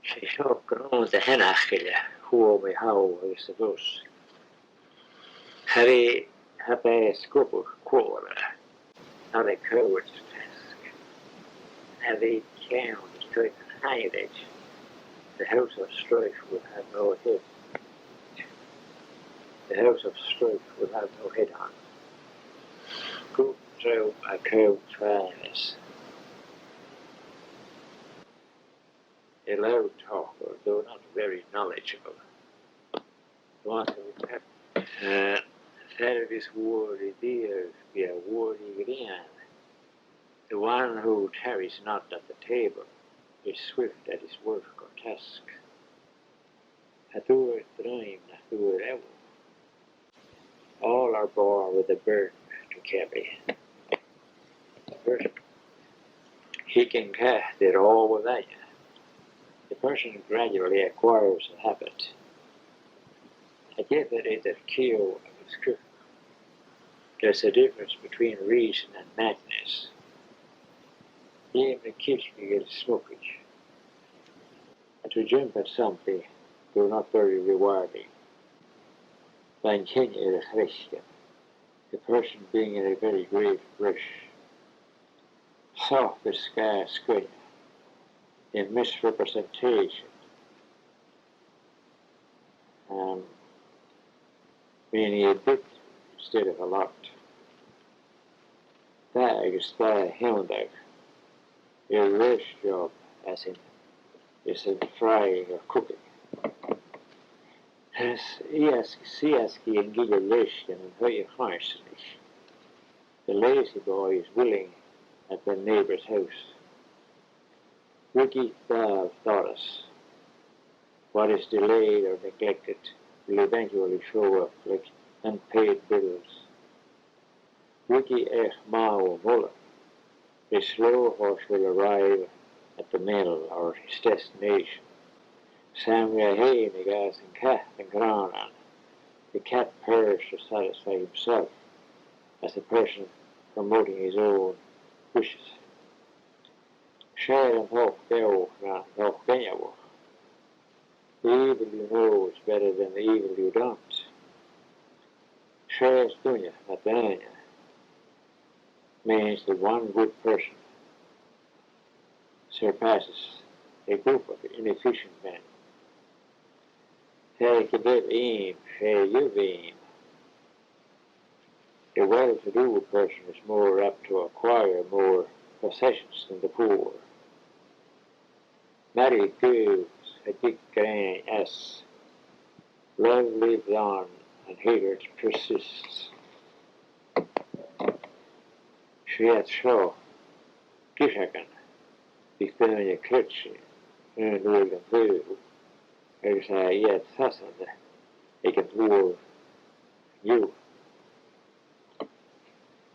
Sheanfhacail the MhicAoidh who me how is the bus. Harry have a scruple quarter. Not a coward's task. Have a count straight hide it. The house of strife will have no head. The house of strife will have no head on. Go through a cow fast. A loud talker, though not very knowledgeable. Service worthy dear be a worthy green. The one who tarries not at the table is swift at his work or task. Hathur dream nathur ever. All are born with a burden to carry. He can cast it all without you. The person gradually acquires a habit. I get that it is kill of his crook. There's a difference between reason and madness. Even the kids can get smokage. And to jump at something, though not very rewarding. Then ken is risky. The person being in a very grave rush. Soft is scarce screen. In misrepresentation. Meaning a bit instead of a lot. That is the hound out. A rush job, as in, is in frying or cooking. As Siaski and Giga Rishkin and Hoya Harsenish. The lazy boy is willing at the neighbor's house. Wiki Thal taught us what is delayed or neglected will eventually show up like unpaid bills. Wiki Mao Muller, a slow horse will arrive at the mill or his destination. Samuel Hay, Megas and Cat and Granan. The cat purrs to satisfy himself as a person promoting his own wishes. Share and talk go and talk Kenyawo. The evil you know is better than the evil you don't. Share Stunya, Natanya, means that one good person surpasses a group of inefficient men. Take a bit aim, share you aim. A well-to-do person is more apt to acquire more possessions than the poor. Mary gives a big grain as love lives on and hatred persists. She had show Kishakan, becoming a clutch and will the blue. As I yet fastened, I can war you.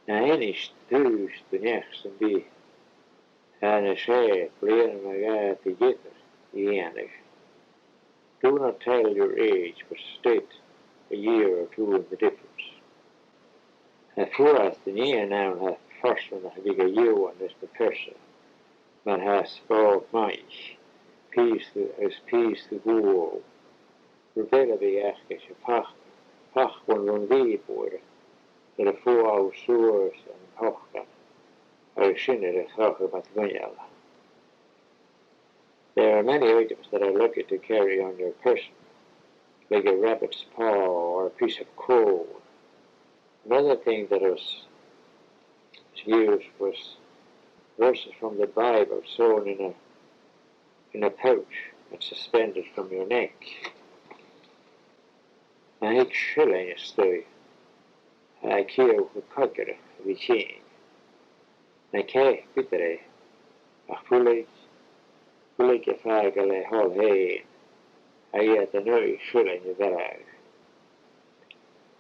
Now, any stuus the next and be. And I say, clear my guy to get it, the Do not tell your age, but state a year or two of the difference. And for us, the year now has first one that big a year one is the person that has spoiled much. Peace to go. Rebella be asked a pach one V board, that a 4 hour source and pochka. Or shinner a There are many items that are lucky to carry on your person, like a rabbit's paw or a piece of coal. Another thing that was used was verses from the Bible sewn in a pouch and suspended from your neck. I shilling a story. I kill the cocker of the king. MacKay, bitter, a fully MhicAoidh hall hay, I at the no shilling of that.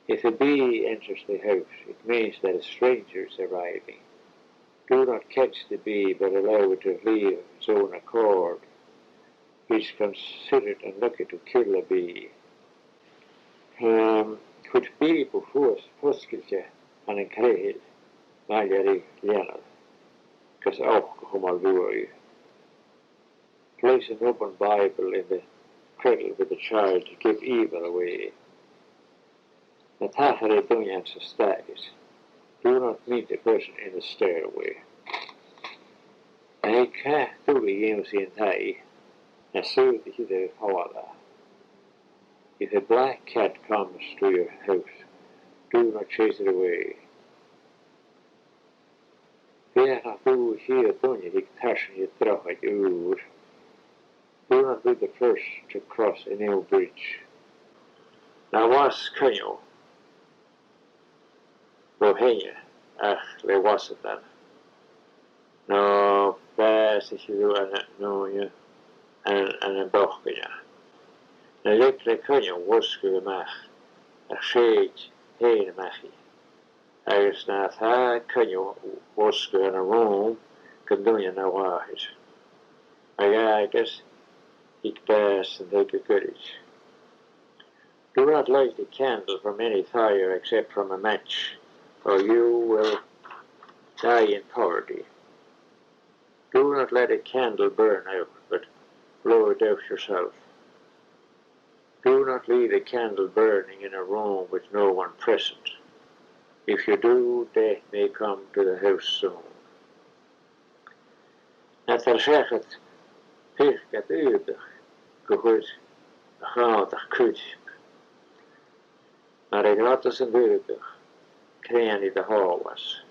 If a bee enters the house, it means that a stranger is arriving. Do not catch the bee, but allow it to leave of its own accord. It is considered unlucky to kill a bee. Could be before Poskilke and a creed, Marjorie Leonard. Because auch kom al door. place an open Bible in the cradle with the child to keep evil away. The Tahare Dunyan's stays. Do not meet the person in the stairway. I can't do the games in Thai, and so the Hawala. If a black cat comes to your house, do not chase it away. Vera do here Dunya Tashin Yatraha Ur. Do not be the first to cross a new bridge. Now was Kunyo. Bohemia, le wasn't that. No, best if you do an no, and a bochia. Na lekle Kunyo was good mach, a shade, hey, machi. Agus na tha Kunyo was good in a room, can do you no wise. I guess he best and take a goodies. Do not light the candle from any fire except from a match, or you will die in poverty. Do not let a candle burn out, but blow it out yourself. Do not leave a candle burning in a room with no one present. If you do, death may come to the house soon. Net zegt het uurdig, gehoord, gaudig kut. Maar ik had het een uurdig, kreeg the hall was.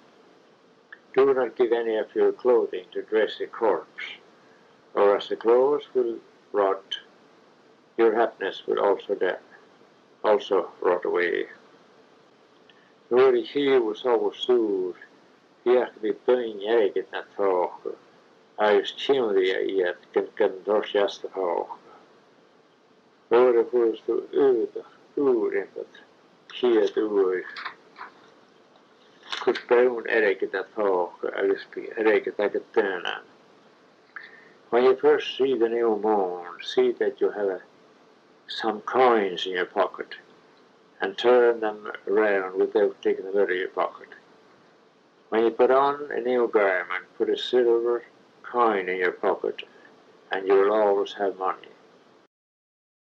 Do not give any of your clothing to dress a corpse, or as the clothes will rot, your happiness will also rot away. Door ik hier was alweer stoer, hier be bang erget net hoog. Hij is chimney yet kan doorjast hoog. Door de voors toe uur in het, hier door. Could brown erget net hoog, erget like a turn. When you first see the new moon, see that you have some coins in your pocket, and turn them around without taking them out of your pocket. When you put on a new garment, put a silver coin in your pocket, and you will always have money.